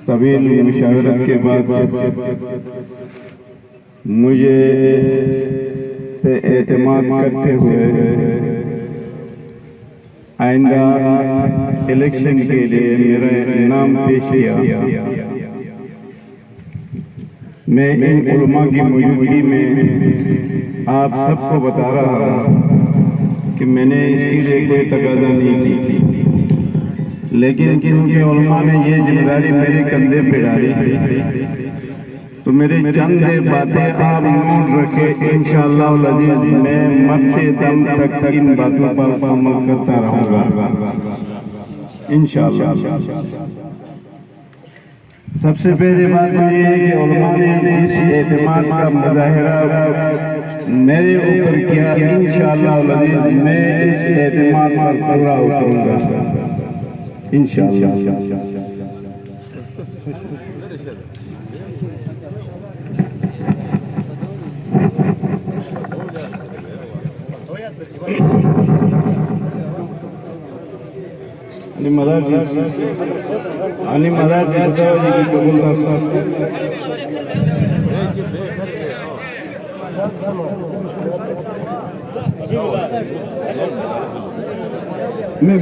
طویل مشاورت کے بعد مجھے پہ اعتماد کرتے ہوئے آئندہ الیکشن کے لیے میرا نام پیش کیا۔ میں ان علماء کی موجودگی میں آپ سب کو بتا رہا ہوں کہ میں نے اس کے لیے کوئی تقاضا نہیں کی، لیکن کیونکہ علماء نے یہ ذمہ داری میرے کندھے پہ ڈالی تو میرے چند باتیں آپ نوٹ رکھے، انشاءاللہ العزیز میں مرتے دم تک ان باتوں پر عمل کرتا رہوں گا انشاءاللہ۔ سب سے پہلے بات یہ ہے کہ علماء نے اس اعتماد کا مظاہرہ میرے اوپر کیا، انشاءاللہ العزیز میں اس اعتماد پر پورا اتروں گا انشاءاللہ۔ مدد میں